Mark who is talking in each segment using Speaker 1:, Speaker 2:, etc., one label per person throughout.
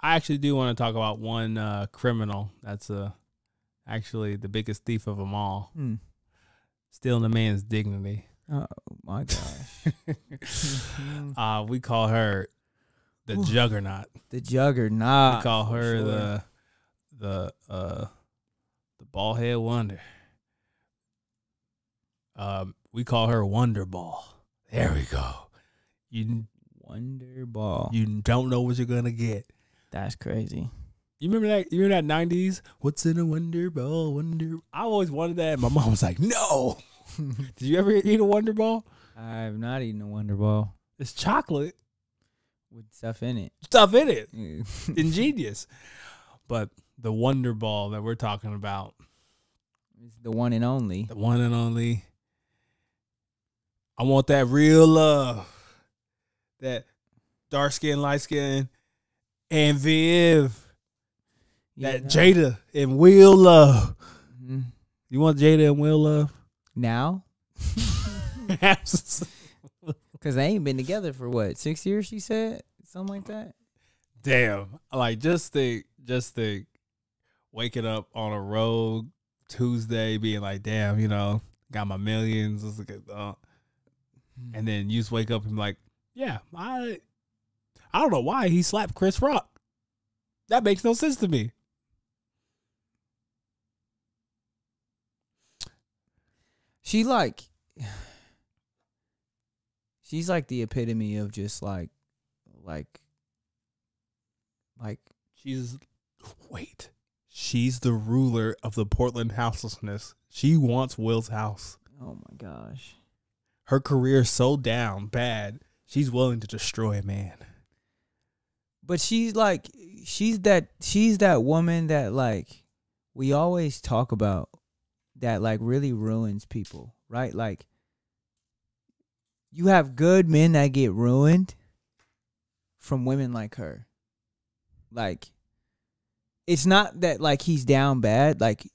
Speaker 1: I actually do want to talk about one criminal that's actually the biggest thief of them all. Stealing a man's dignity.
Speaker 2: Oh my gosh.
Speaker 1: We call her the Juggernaut.
Speaker 2: The Juggernaut.
Speaker 1: We call her the bald head wonder. We call her Wonder Ball. There we go.
Speaker 2: Wonder Ball.
Speaker 1: You don't know what you're gonna get.
Speaker 2: That's crazy.
Speaker 1: You remember that? You remember that '90s? What's in a Wonder Ball? I always wanted that. My mom was like, "No." Did you ever eat a Wonder Ball?
Speaker 2: I have not eaten a Wonder Ball.
Speaker 1: It's chocolate
Speaker 2: With stuff in it.
Speaker 1: Ingenious. But the Wonder Ball that we're talking about,
Speaker 2: It's the one and only.
Speaker 1: the one and only. I want that real love. That dark skin, light skin, and Viv. That Jada and Will love.
Speaker 2: Mm-hmm.
Speaker 1: You want Jada and Will love?
Speaker 2: Now? Because they ain't been together for what, 6 years, she said? Something like that?
Speaker 1: Damn. Like, just think, waking up on a road Tuesday, being like, damn, got my millions. Let's look at and then you just wake up and be like, yeah, I don't know why he slapped Chris Rock. That makes no sense to me.
Speaker 2: She's like the epitome of just like
Speaker 1: She's the ruler of the Portland houselessness. She wants Will's house.
Speaker 2: oh my gosh.
Speaker 1: Her career is so down bad, she's willing to destroy a man.
Speaker 2: But she's that woman that like we always talk about that like really ruins people, right? Like you have good men that get ruined from women like her. Like it's not that like he's down bad, like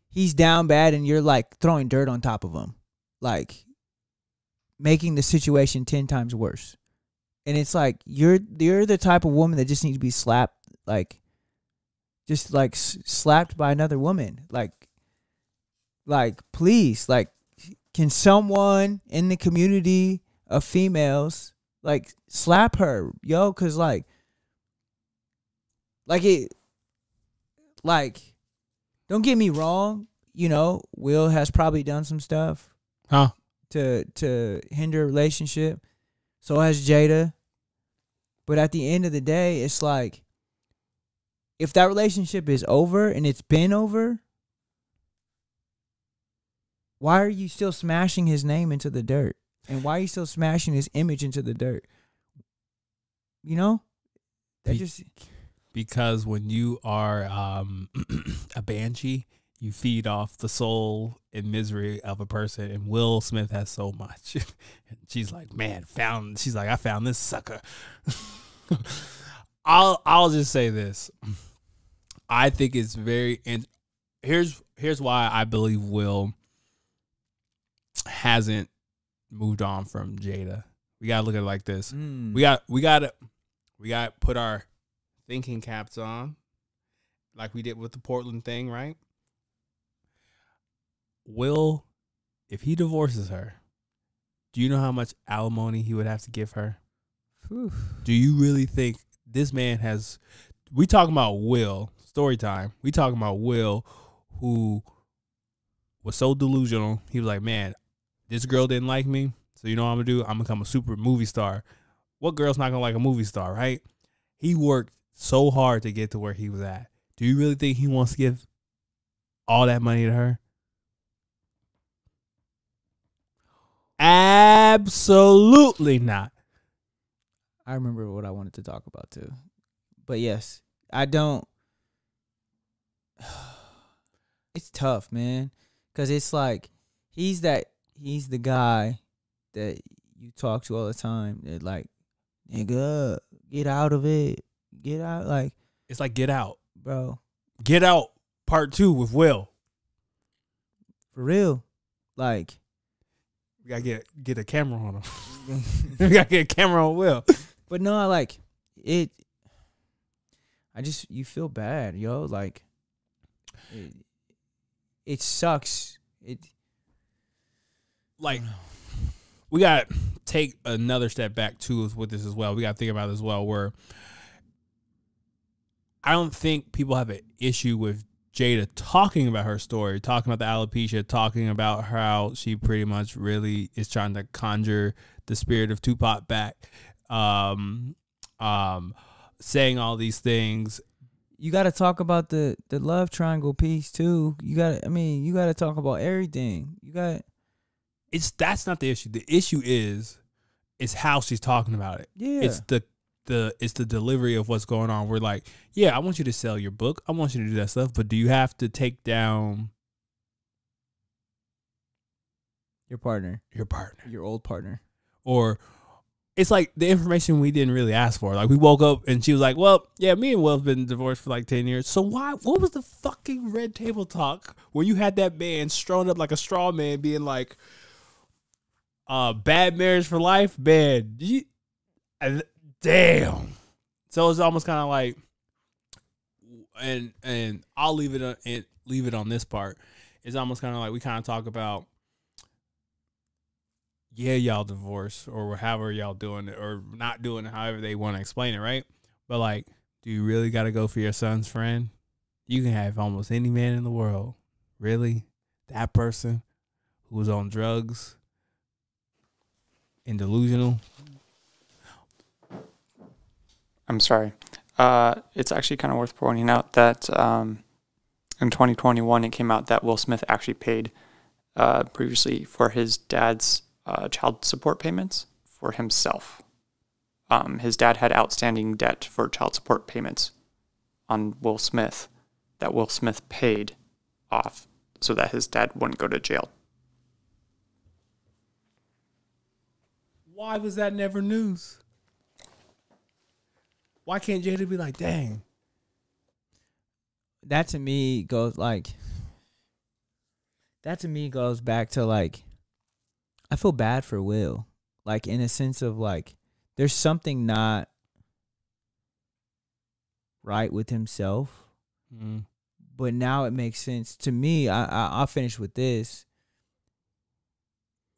Speaker 2: he's down bad and you're like throwing dirt on top of him. Like making the situation 10 times worse. And it's like you're the type of woman that just needs to be slapped, like just like slapped by another woman. Like please, like can someone in the community of females like slap her, yo? Cause like don't get me wrong, Will has probably done some stuff, to hinder a relationship. So has Jada. But at the end of the day, it's like, if that relationship is over and it's been over, why are you still smashing his name into the dirt? And why are you still smashing his image into the dirt?
Speaker 1: Because when you are a banshee, you feed off the soul and misery of a person, and Will Smith has so much. And she's like, man, I found this sucker. I'll just say this. I think it's and here's why I believe Will hasn't moved on from Jada. We gotta look at it like this. We gotta put our thinking caps on, like we did with the Portland thing, right? Will, if he divorces her, do you know how much alimony he would have to give her?
Speaker 2: Whew.
Speaker 1: Do you really think this man has... We talking about Will, story time. We talking about Will, who was so delusional. He was like, man, this girl didn't like me, so you know what I'm going to do? I'm going to become a super movie star. What girl's not going to like a movie star, right? He worked so hard to get to where he was at. Do you really think he wants to give all that money to her? Absolutely not.
Speaker 2: I remember what I wanted to talk about too. But yes, I don't. It's tough, man. Because it's like, he's the guy that you talk to all the time. That like, nigga, get out of it. Get out. Like,
Speaker 1: it's like Get Out.
Speaker 2: Bro.
Speaker 1: Get Out Part 2 with Will.
Speaker 2: For real. Like,
Speaker 1: we gotta get a camera on him. We gotta get a camera on Will.
Speaker 2: But no, like it. you feel bad, yo. Like, it sucks.
Speaker 1: Like, we got to take another step back too with this as well. We got to think about it as well, where I don't think people have an issue with Jada talking about her story, talking about the alopecia, talking about how she pretty much really is trying to conjure the spirit of Tupac back, saying all these things.
Speaker 2: You got to talk about the love triangle piece too. You got to talk about everything.
Speaker 1: That's not the issue. The issue is how she's talking about it.
Speaker 2: Yeah.
Speaker 1: It's the delivery of what's going on. We're like, yeah, I want you to sell your book. I want you to do that stuff, but do you have to take down
Speaker 2: your partner,
Speaker 1: your
Speaker 2: old partner?
Speaker 1: Or it's like the information we didn't really ask for. Like, we woke up and she was like, well, yeah, me and Will have been divorced for like 10 years. So what was the fucking red table talk where you had that man strung up like a straw man being like, bad marriage for life? Man, damn. So it's almost kind of like, and I'll leave it on this part. It's almost kind of like we kind of talk about, yeah, y'all divorced or however y'all doing it or not doing it, however they want to explain it, right? But like, do you really got to go for your son's friend? You can have almost any man in the world. Really? That person who was on drugs and delusional?
Speaker 3: I'm sorry. It's actually kind of worth pointing out that in 2021, it came out that Will Smith actually paid previously for his dad's child support payments for himself. His dad had outstanding debt for child support payments on Will Smith that Will Smith paid off so that his dad wouldn't go to jail.
Speaker 1: Why was that never news? Why can't Jada be like, dang?
Speaker 2: That to me goes back to like, I feel bad for Will. Like, in a sense of like, there's something not right with himself.
Speaker 1: Mm-hmm.
Speaker 2: But now it makes sense to me. I'll finish with this.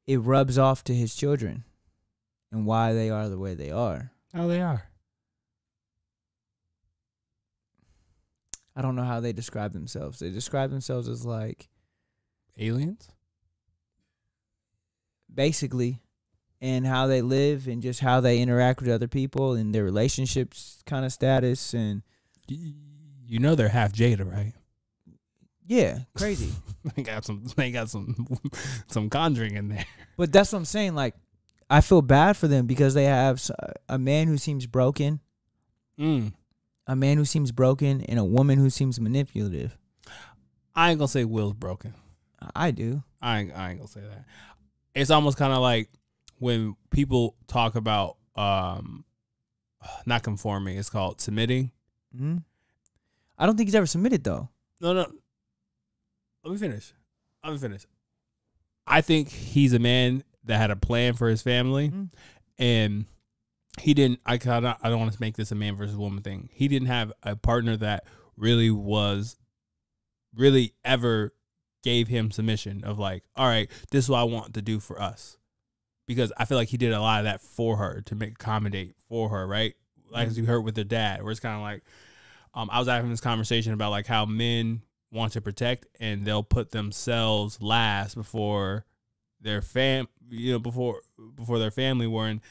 Speaker 2: It rubs off to his children and why they are the way they are.
Speaker 1: Oh, they are.
Speaker 2: I don't know how they describe themselves. They describe themselves as like
Speaker 1: aliens,
Speaker 2: basically, and how they live and just how they interact with other people and their relationships kind of status. And
Speaker 1: you know they're half Jada, right?
Speaker 2: Yeah, crazy.
Speaker 1: They got some conjuring in there.
Speaker 2: But that's what I'm saying. Like, I feel bad for them because they have a man who seems broken. A man who seems broken and a woman who seems manipulative.
Speaker 1: I ain't gonna say Will's broken.
Speaker 2: I do.
Speaker 1: I ain't gonna say that. It's almost kind of like when people talk about not conforming. It's called submitting.
Speaker 2: Mm-hmm. I don't think he's ever submitted though.
Speaker 1: No. Let me finish. I think he's a man that had a plan for his family, and he didn't. I don't want to make this a man versus woman thing. He didn't have a partner that really ever gave him submission of like, all right, this is what I want to do for us. Because I feel like he did a lot of that for her to accommodate for her, right? Like as you heard with their dad, where it's kind of like, I was having this conversation about like how men want to protect and they'll put themselves last before their before their family. Wherein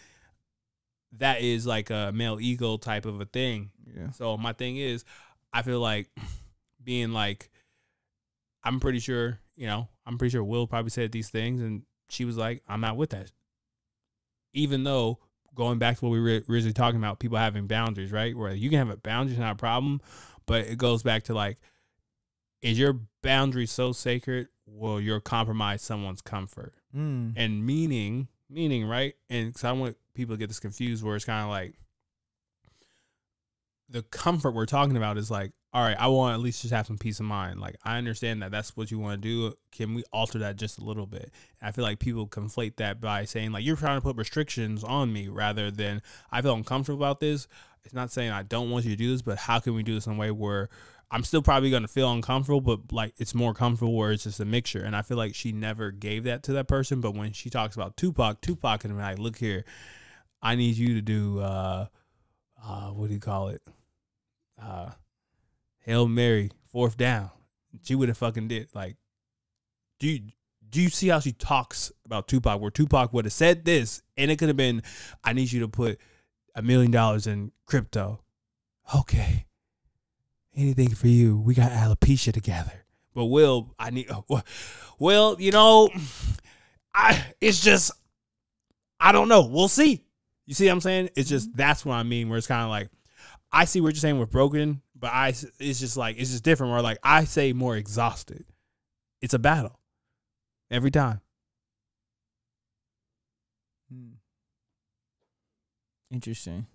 Speaker 1: that is like a male ego type of a thing.
Speaker 2: Yeah.
Speaker 1: So my thing is, I feel like being like, I'm pretty sure Will probably said these things and she was like, I'm not with that. Even though, going back to what we were originally talking about, people having boundaries, right? Where you can have a boundary, not a problem, but it goes back to like, is your boundary so sacred, will you compromise someone's comfort? And meaning, right? And because I don't want people to get this confused where it's kind of like, the comfort we're talking about is like, all right, I want to at least just have some peace of mind. Like, I understand that that's what you want to do. Can we alter that just a little bit? I feel like people conflate that by saying, like, you're trying to put restrictions on me rather than I feel uncomfortable about this. It's not saying I don't want you to do this, but how can we do this in a way where I'm still probably going to feel uncomfortable, but, like, it's more comfortable where it's just a mixture. And I feel like she never gave that to that person. But when she talks about Tupac can be like, look here, I need you to do, what do you call it? Hail Mary, 4th down. She would have fucking did. Like, do you see how she talks about Tupac? Where Tupac would have said this, and it could have been, I need you to put $1 million in crypto. Okay. Anything for you. We got alopecia together. But Will, Will, you know, it's just, I don't know. We'll see. You see what I'm saying? It's just, that's what I mean, where it's kind of like, I see what you're saying with broken, but it's just different. Where, like, I say more exhausted. It's a battle every time.
Speaker 2: Interesting.